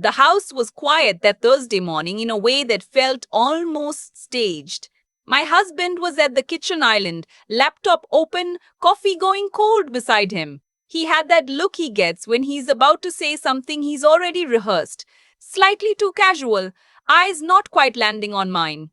The house was quiet that Thursday morning in a way that felt almost staged. My husband was at the kitchen island, laptop open, coffee going cold beside him. He had that look he gets when he's about to say something he's already rehearsed. Slightly too casual, eyes not quite landing on mine.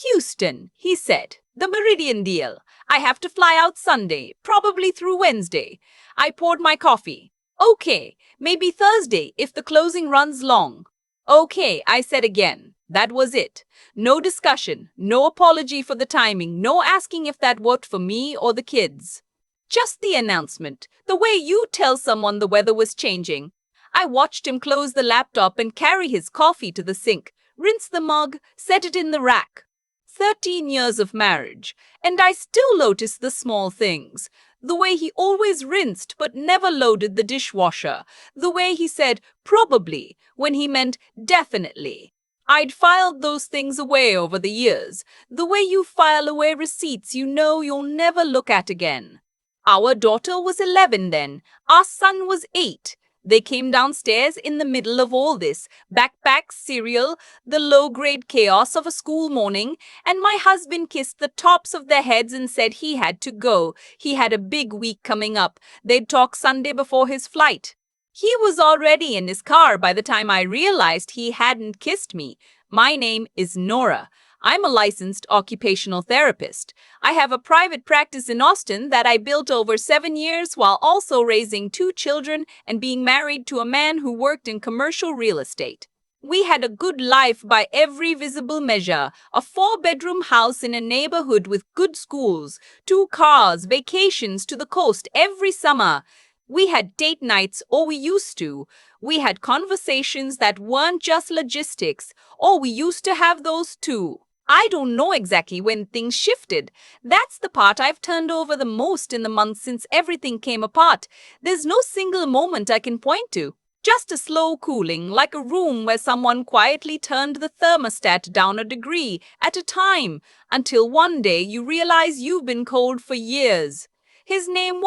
"Houston," he said, "the Meridian deal. I have to fly out Sunday, probably through Wednesday." I poured my coffee. "Okay, maybe Thursday if the closing runs long." "Okay," I said again. That was it. No discussion, no apology for the timing, no asking if that worked for me or the kids. Just the announcement, the way you tell someone the weather was changing. I watched him close the laptop and carry his coffee to the sink, rinse the mug, set it in the rack. 13 years of marriage, and I still notice the small things. The way he always rinsed but never loaded the dishwasher. The way he said probably when he meant definitely. I'd filed those things away over the years. The way you file away receipts you know you'll never look at again. Our daughter was 11 then. Our son was 8. They came downstairs in the middle of all this, backpacks, cereal, the low-grade chaos of a school morning, and my husband kissed the tops of their heads and said he had to go. He had a big week coming up. They'd talk Sunday before his flight. He was already in his car by the time I realized he hadn't kissed me. My name is Nora. I'm a licensed occupational therapist. I have a private practice in Austin that I built over 7 years while also raising 2 children and being married to a man who worked in commercial real estate. We had a good life by every visible measure, a 4-bedroom house in a neighborhood with good schools, 2 cars, vacations to the coast every summer. We had date nights, or we used to. We had conversations that weren't just logistics, or we used to have those too. I don't know exactly when things shifted. That's the part I've turned over the most in the months since everything came apart. There's no single moment I can point to. Just a slow cooling, like a room where someone quietly turned the thermostat down a degree at a time, until one day you realize you've been cold for years. His name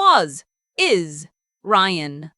is Ryan.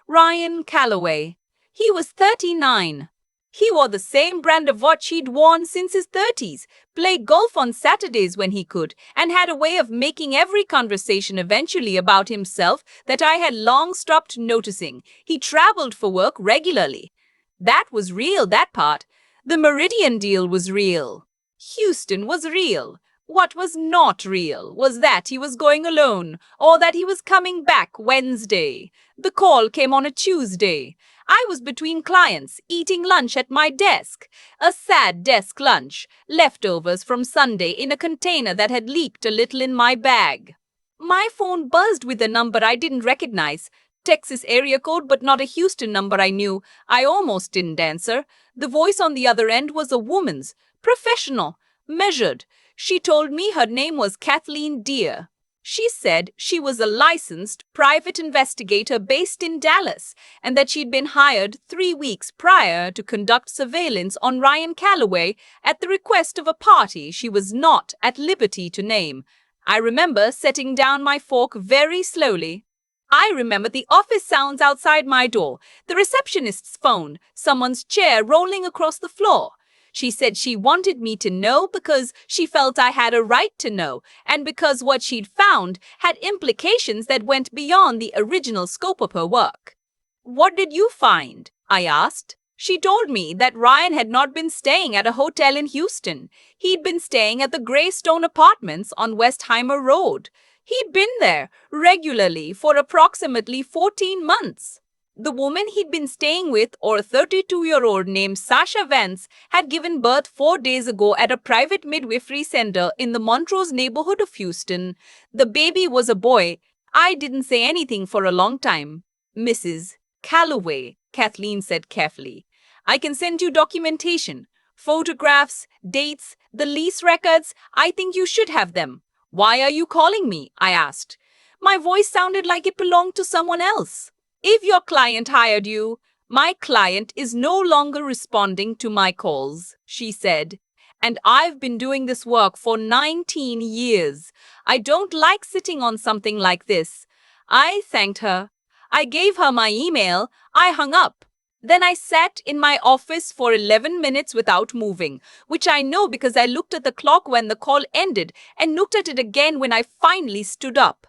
Ryan Calloway. He was 39. He wore the same brand of watch he'd worn since his 30s, played golf on Saturdays when he could, and had a way of making every conversation eventually about himself that I had long stopped noticing. He traveled for work regularly. That was real, that part. The Meridian deal was real. Houston was real. What was not real was that he was going alone, or that he was coming back Wednesday. The call came on a Tuesday. I was between clients, eating lunch at my desk. A sad desk lunch, leftovers from Sunday in a container that had leaked a little in my bag. My phone buzzed with a number I didn't recognize. Texas area code, but not a Houston number I knew. I almost didn't answer. The voice on the other end was a woman's, professional, measured. She told me her name was Kathleen Deere. She said she was a licensed private investigator based in Dallas and that she'd been hired 3 weeks prior to conduct surveillance on Ryan Calloway at the request of a party she was not at liberty to name. I remember setting down my fork very slowly. I remember the office sounds outside my door, the receptionist's phone, someone's chair rolling across the floor. She said she wanted me to know because she felt I had a right to know, and because what she'd found had implications that went beyond the original scope of her work. "What did you find?" I asked. She told me that Ryan had not been staying at a hotel in Houston. He'd been staying at the Greystone Apartments on Westheimer Road. He'd been there regularly for approximately 14 months. The woman he'd been staying with, or a 32-year-old named Sasha Vance, had given birth 4 days ago at a private midwifery center in the Montrose neighborhood of Houston. The baby was a boy. I didn't say anything for a long time. "Mrs. Calloway," Kathleen said carefully, "I can send you documentation, photographs, dates, the lease records. I think you should have them." "Why are you calling me?" I asked. My voice sounded like it belonged to someone else. "If your client hired you, my client is no longer responding to my calls," she said. "And I've been doing this work for 19 years. I don't like sitting on something like this." I thanked her. I gave her my email. I hung up. Then I sat in my office for 11 minutes without moving, which I know because I looked at the clock when the call ended and looked at it again when I finally stood up.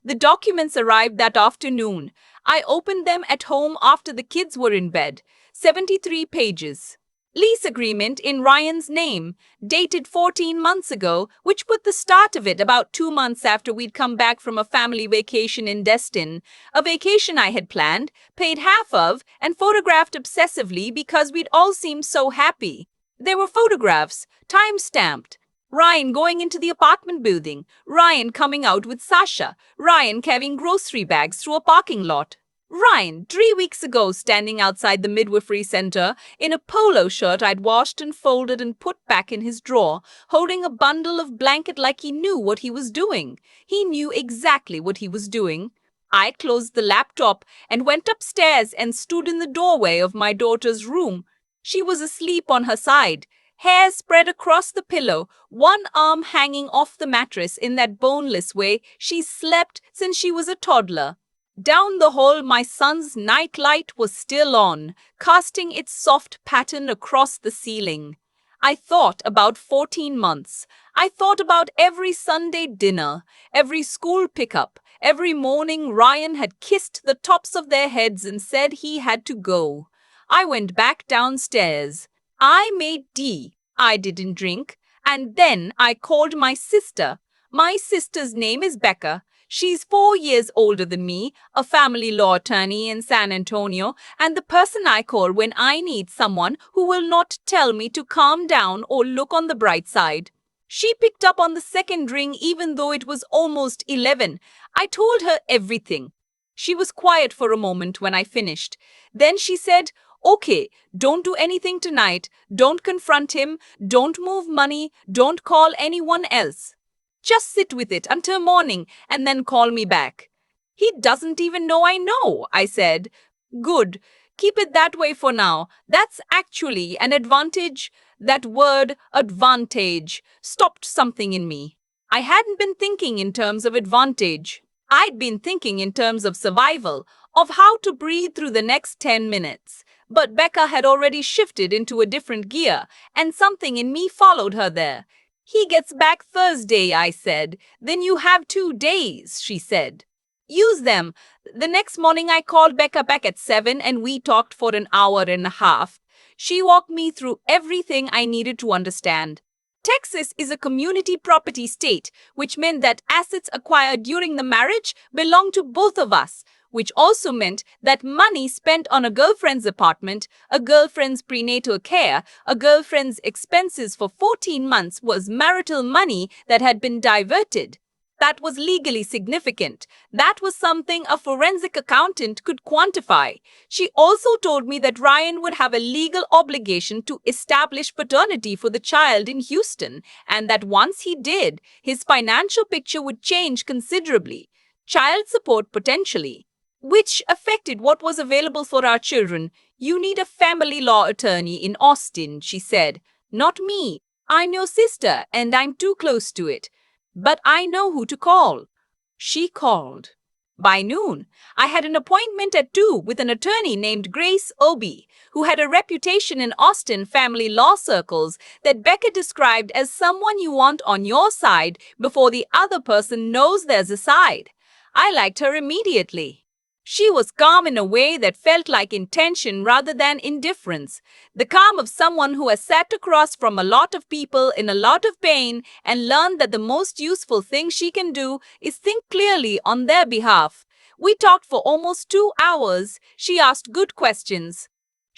The documents arrived that afternoon. I opened them at home after the kids were in bed. 73 pages. Lease agreement in Ryan's name, dated 14 months ago, which put the start of it about 2 months after we'd come back from a family vacation in Destin. A vacation I had planned, paid half of, and photographed obsessively because we'd all seemed so happy. There were photographs, time-stamped. Ryan going into the apartment building, Ryan coming out with Sasha, Ryan carrying grocery bags through a parking lot. Ryan, 3 weeks ago, standing outside the midwifery center in a polo shirt I'd washed and folded and put back in his drawer, holding a bundle of blanket like he knew what he was doing. He knew exactly what he was doing. I closed the laptop and went upstairs and stood in the doorway of my daughter's room. She was asleep on her side, hair spread across the pillow, one arm hanging off the mattress in that boneless way she slept since she was a toddler. Down the hall, my son's nightlight was still on, casting its soft pattern across the ceiling. I thought about 14 months. I thought about every Sunday dinner, every school pickup, every morning Ryan had kissed the tops of their heads and said he had to go. I went back downstairs. I made tea. I didn't drink. And then I called my sister. My sister's name is Becca. She's 4 years older than me, a family law attorney in San Antonio, and the person I call when I need someone who will not tell me to calm down or look on the bright side. She picked up on the second ring even though it was almost 11. I told her everything. She was quiet for a moment when I finished. Then she said, "Okay, don't do anything tonight. Don't confront him. Don't move money. Don't call anyone else. Just sit with it until morning and then call me back." "He doesn't even know I know," I said. "Good. Keep it that way for now. That's actually an advantage." That word, advantage, stopped something in me. I hadn't been thinking in terms of advantage. I'd been thinking in terms of survival, of how to breathe through the next 10 minutes. But Becca had already shifted into a different gear, and something in me followed her there. "He gets back Thursday," I said. "Then you have 2 days," she said. "Use them." The next morning I called Becca back at 7 and we talked for an hour and a half. She walked me through everything I needed to understand. Texas is a community property state, which meant that assets acquired during the marriage belonged to both of us, which also meant that money spent on a girlfriend's apartment, a girlfriend's prenatal care, a girlfriend's expenses for 14 months was marital money that had been diverted. That was legally significant. That was something a forensic accountant could quantify. She also told me that Ryan would have a legal obligation to establish paternity for the child in Houston, and that once he did, his financial picture would change considerably. Child support potentially, which affected what was available for our children. "You need a family law attorney in Austin," she said. "Not me. I'm your sister, and I'm too close to it. But I know who to call." She called. By noon, I had an appointment at 2 with an attorney named Grace Obi, who had a reputation in Austin family law circles that Becca described as someone you want on your side before the other person knows there's a side. I liked her immediately. She was calm in a way that felt like intention rather than indifference. The calm of someone who has sat across from a lot of people in a lot of pain and learned that the most useful thing she can do is think clearly on their behalf. We talked for almost 2 hours. She asked good questions.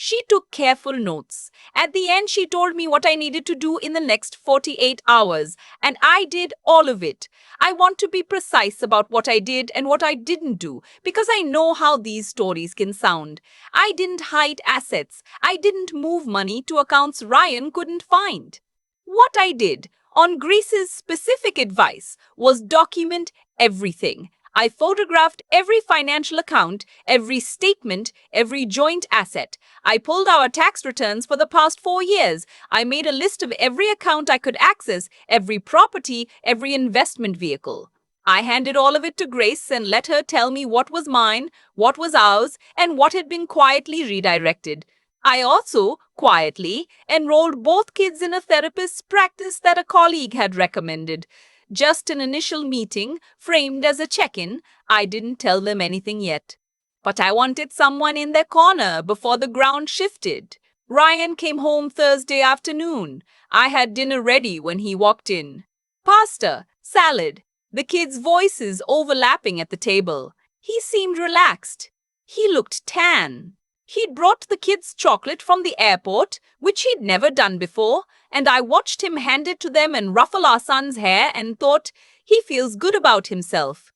She took careful notes. At the end, she told me what I needed to do in the next 48 hours, and I did all of it. I want to be precise about what I did and what I didn't do, because I know how these stories can sound. I didn't hide assets. I didn't move money to accounts Ryan couldn't find. What I did, on Grace's specific advice, was document everything. I photographed every financial account, every statement, every joint asset. I pulled our tax returns for the past 4 years. I made a list of every account I could access, every property, every investment vehicle. I handed all of it to Grace and let her tell me what was mine, what was ours, and what had been quietly redirected. I also, quietly, enrolled both kids in a therapist's practice that a colleague had recommended. Just an initial meeting, framed as a check-in. I didn't tell them anything yet. But I wanted someone in their corner before the ground shifted. Ryan came home Thursday afternoon. I had dinner ready when he walked in. Pasta, salad, the kids' voices overlapping at the table. He seemed relaxed. He looked tan. He'd brought the kids chocolate from the airport, which he'd never done before, and I watched him hand it to them and ruffle our son's hair and thought, he feels good about himself.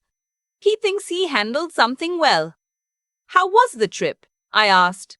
He thinks he handled something well. How was the trip? I asked.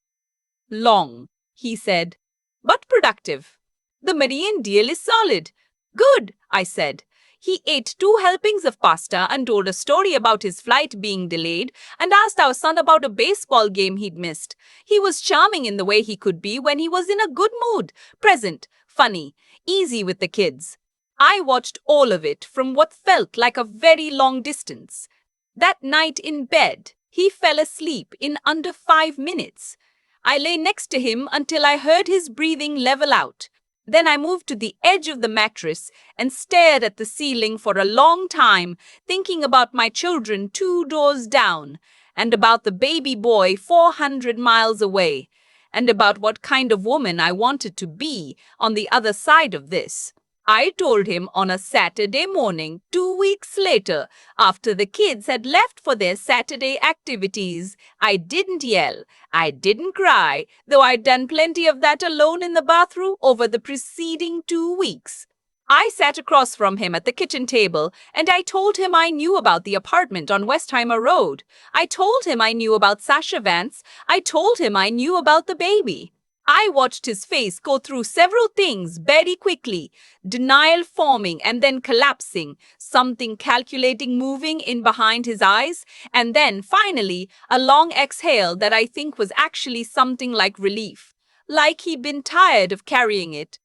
Long, he said, but productive. The Marian deal is solid. Good, I said. He ate 2 helpings of pasta and told a story about his flight being delayed and asked our son about a baseball game he'd missed. He was charming in the way he could be when he was in a good mood, present, funny, easy with the kids. I watched all of it from what felt like a very long distance. That night in bed, he fell asleep in under 5 minutes. I lay next to him until I heard his breathing level out. Then I moved to the edge of the mattress and stared at the ceiling for a long time, thinking about my children 2 doors down, and about the baby boy 400 miles away, and about what kind of woman I wanted to be on the other side of this. I told him on a Saturday morning, 2 weeks later, after the kids had left for their Saturday activities. I didn't yell. I didn't cry, though I'd done plenty of that alone in the bathroom over the preceding 2 weeks. I sat across from him at the kitchen table, and I told him I knew about the apartment on Westheimer Road. I told him I knew about Sasha Vance. I told him I knew about the baby. I watched his face go through several things very quickly, denial forming and then collapsing, something calculating moving in behind his eyes, and then, finally, a long exhale that I think was actually something like relief, like he'd been tired of carrying it.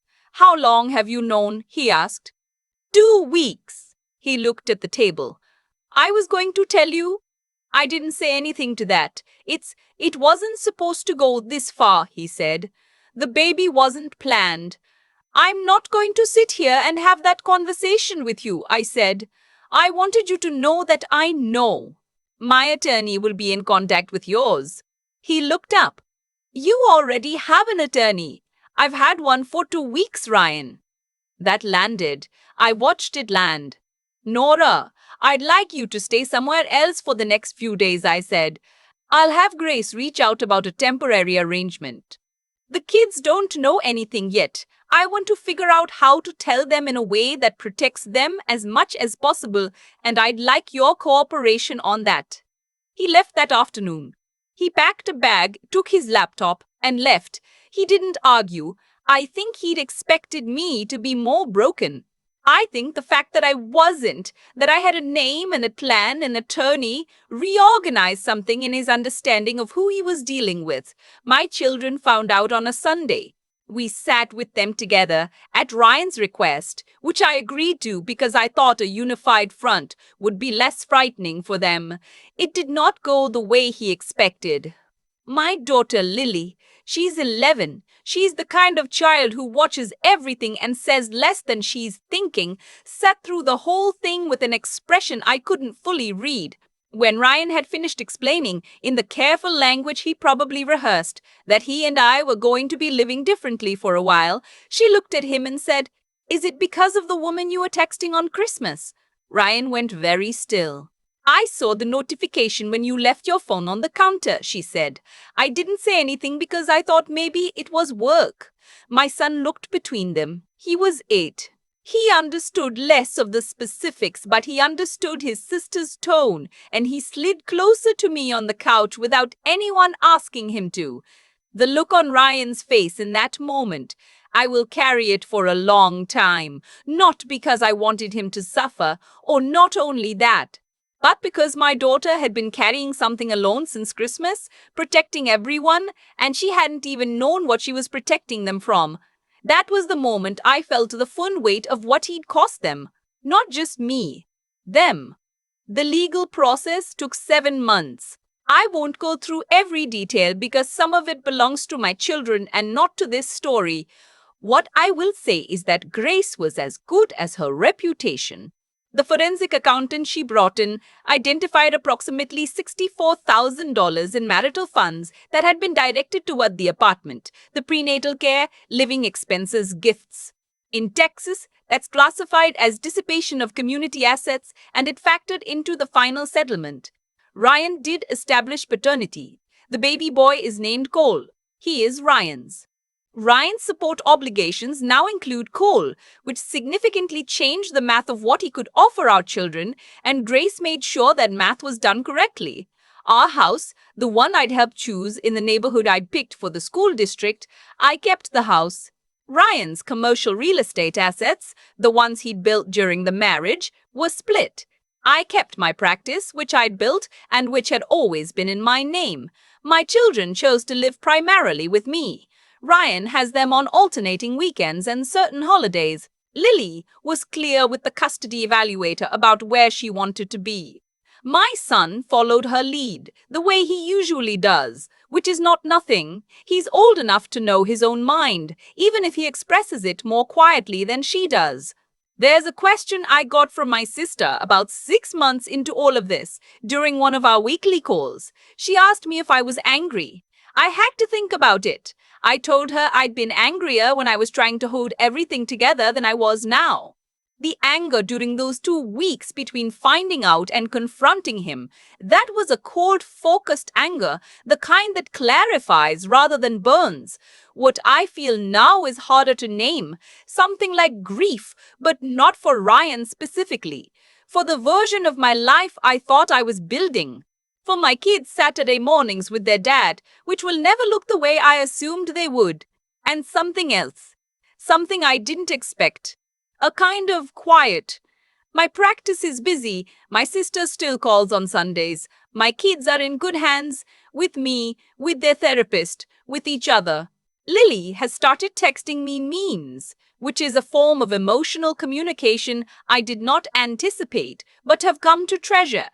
How long have you known? He asked. 2 weeks. He looked at the table. I was going to tell you. I didn't say anything to that. It wasn't supposed to go this far, he said. The baby wasn't planned. I'm not going to sit here and have that conversation with you, I said. I wanted you to know that I know. My attorney will be in contact with yours. He looked up. You already have an attorney. I've had one for 2 weeks, Ryan. That landed. I watched it land. Nora, I'd like you to stay somewhere else for the next few days, I said. I'll have Grace reach out about a temporary arrangement. The kids don't know anything yet. I want to figure out how to tell them in a way that protects them as much as possible, and I'd like your cooperation on that. He left that afternoon. He packed a bag, took his laptop, and left. He didn't argue. I think he'd expected me to be more broken. I think the fact that I wasn't, that I had a name and a plan, an attorney, reorganized something in his understanding of who he was dealing with. My children found out on a Sunday. We sat with them together at Ryan's request, which I agreed to because I thought a unified front would be less frightening for them. It did not go the way he expected. My daughter Lily, she's 11. She's the kind of child who watches everything and says less than she's thinking, sat through the whole thing with an expression I couldn't fully read. When Ryan had finished explaining, in the careful language he probably rehearsed, that he and I were going to be living differently for a while, she looked at him and said, "Is it because of the woman you were texting on Christmas?" Ryan went very still. "I saw the notification when you left your phone on the counter," she said. "I didn't say anything because I thought maybe it was work." My son looked between them. He was 8. He understood less of the specifics, but he understood his sister's tone, and he slid closer to me on the couch without anyone asking him to. The look on Ryan's face in that moment, I will carry it for a long time, not because I wanted him to suffer, or not only that, but because my daughter had been carrying something alone since Christmas, protecting everyone, and she hadn't even known what she was protecting them from. That was the moment I felt the full weight of what he'd cost them. Not just me. Them. The legal process took 7 months. I won't go through every detail because some of it belongs to my children and not to this story. What I will say is that Grace was as good as her reputation. The forensic accountant she brought in identified approximately $64,000 in marital funds that had been directed toward the apartment, the prenatal care, living expenses, gifts. In Texas, that's classified as dissipation of community assets, and it factored into the final settlement. Ryan did establish paternity. The baby boy is named Cole. He is Ryan's. Ryan's support obligations now include Cole, which significantly changed the math of what he could offer our children, and Grace made sure that math was done correctly. Our house, the one I'd helped choose in the neighborhood I'd picked for the school district, I kept the house. Ryan's commercial real estate assets, the ones he'd built during the marriage, were split. I kept my practice, which I'd built and which had always been in my name. My children chose to live primarily with me. Ryan has them on alternating weekends and certain holidays. Lily was clear with the custody evaluator about where she wanted to be. My son followed her lead, the way he usually does, which is not nothing. He's old enough to know his own mind, even if he expresses it more quietly than she does. There's a question I got from my sister about 6 months into all of this, during one of our weekly calls. She asked me if I was angry. I had to think about it. I told her I'd been angrier when I was trying to hold everything together than I was now. The anger during those 2 weeks between finding out and confronting him, that was a cold, focused anger, the kind that clarifies rather than burns. What I feel now is harder to name, something like grief, but not for Ryan specifically. For the version of my life I thought I was building. For my kids' Saturday mornings with their dad, which will never look the way I assumed they would. And something else. Something I didn't expect. A kind of quiet. My practice is busy. My sister still calls on Sundays. My kids are in good hands. With me, with their therapist, with each other. Lily has started texting me memes, which is a form of emotional communication I did not anticipate, but have come to treasure.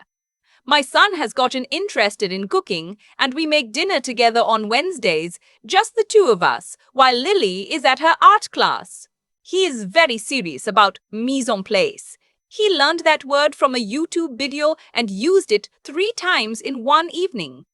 My son has gotten interested in cooking, and we make dinner together on Wednesdays, just the two of us, while Lily is at her art class. He is very serious about mise en place. He learned that word from a YouTube video and used it 3 times in one evening.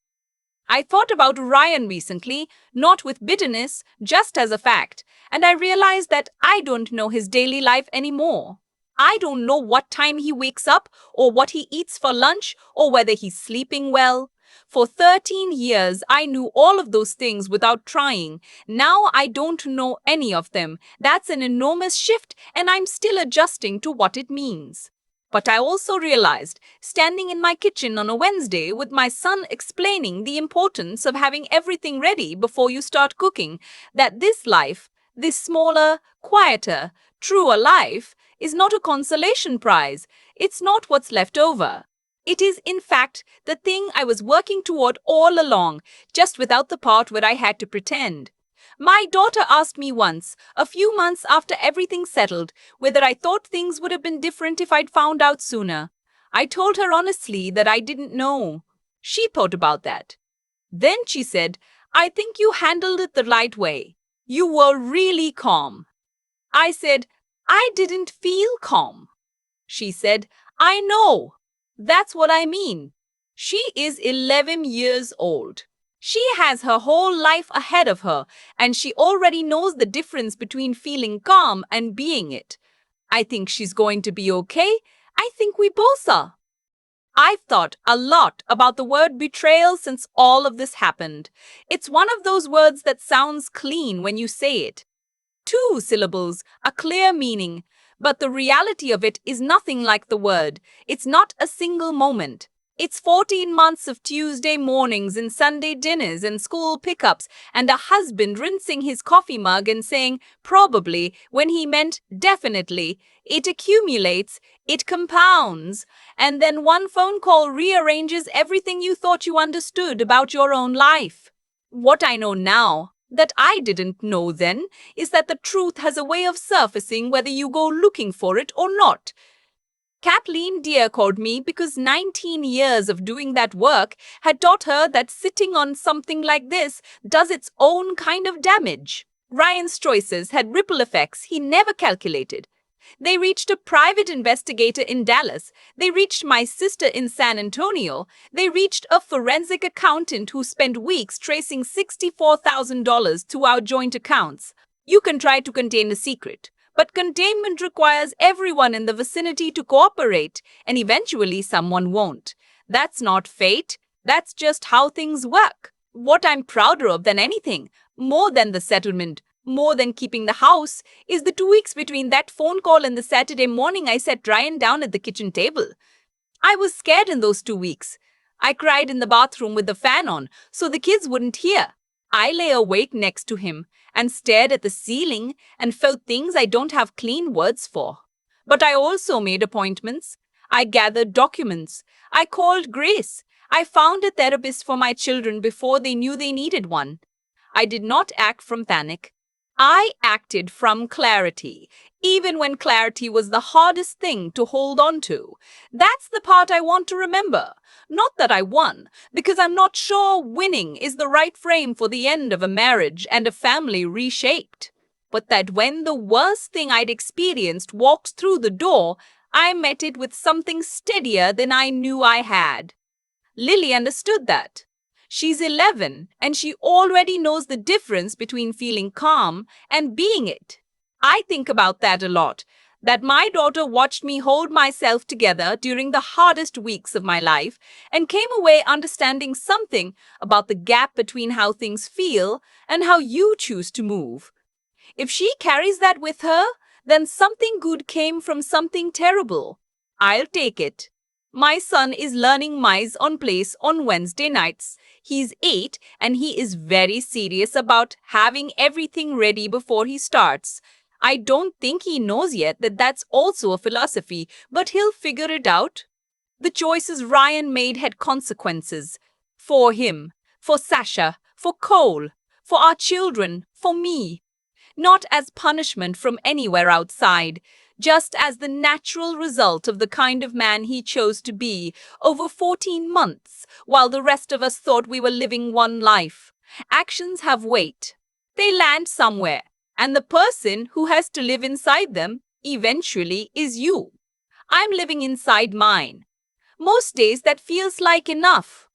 I thought about Ryan recently, not with bitterness, just as a fact, and I realized that I don't know his daily life anymore. I don't know what time he wakes up, or what he eats for lunch, or whether he's sleeping well. For 13 years, I knew all of those things without trying. Now I don't know any of them. That's an enormous shift, and I'm still adjusting to what it means. But I also realized, standing in my kitchen on a Wednesday with my son explaining the importance of having everything ready before you start cooking, that this life, this smaller, quieter, truer life, is not a consolation prize. It's not what's left over. It is, in fact, the thing I was working toward all along, just without the part where I had to pretend. My daughter asked me once, a few months after everything settled, whether I thought things would have been different if I'd found out sooner. I told her honestly that I didn't know. She thought about that. Then she said, I think you handled it the right way. You were really calm. I said, I didn't feel calm. She said, I know. That's what I mean. She is 11 years old. She has her whole life ahead of her, and she already knows the difference between feeling calm and being it. I think she's going to be okay. I think we both are. I've thought a lot about the word betrayal since all of this happened. It's one of those words that sounds clean when you say it. 2 syllables, a clear meaning, but the reality of it is nothing like the word. It's not a single moment. It's 14 months of Tuesday mornings and Sunday dinners and school pickups and a husband rinsing his coffee mug and saying probably when he meant definitely. It accumulates, it compounds, and then one phone call rearranges everything you thought you understood about your own life. What I know now, that I didn't know then, is that the truth has a way of surfacing whether you go looking for it or not. Kathleen Deere called me because 19 years of doing that work had taught her that sitting on something like this does its own kind of damage. Ryan's choices had ripple effects he never calculated. They reached a private investigator in Dallas. They reached my sister in San Antonio. They reached a forensic accountant who spent weeks tracing $64,000 to our joint accounts. You can try to contain a secret, but containment requires everyone in the vicinity to cooperate, and eventually someone won't. That's not fate. That's just how things work. What I'm prouder of than anything, more than the settlement, more than keeping the house, is the 2 weeks between that phone call and the Saturday morning I sat Ryan down at the kitchen table. I was scared in those 2 weeks. I cried in the bathroom with the fan on so the kids wouldn't hear. I lay awake next to him and stared at the ceiling and felt things I don't have clean words for. But I also made appointments. I gathered documents. I called Grace. I found a therapist for my children before they knew they needed one. I did not act from panic. I acted from clarity, even when clarity was the hardest thing to hold on to. That's the part I want to remember. Not that I won, because I'm not sure winning is the right frame for the end of a marriage and a family reshaped. But that when the worst thing I'd experienced walked through the door, I met it with something steadier than I knew I had. Lily understood that. She's 11 and she already knows the difference between feeling calm and being it. I think about that a lot, that my daughter watched me hold myself together during the hardest weeks of my life and came away understanding something about the gap between how things feel and how you choose to move. If she carries that with her, then something good came from something terrible. I'll take it. My son is learning Mice on Place on Wednesday nights. He's 8 and he is very serious about having everything ready before he starts. I don't think he knows yet that that's also a philosophy, but he'll figure it out. The choices Ryan made had consequences. For him, for Sasha, for Cole, for our children, for me. Not as punishment from anywhere outside, just as the natural result of the kind of man he chose to be over 14 months, while the rest of us thought we were living one life. Actions have weight. They land somewhere, and the person who has to live inside them eventually is you. I'm living inside mine. Most days that feels like enough.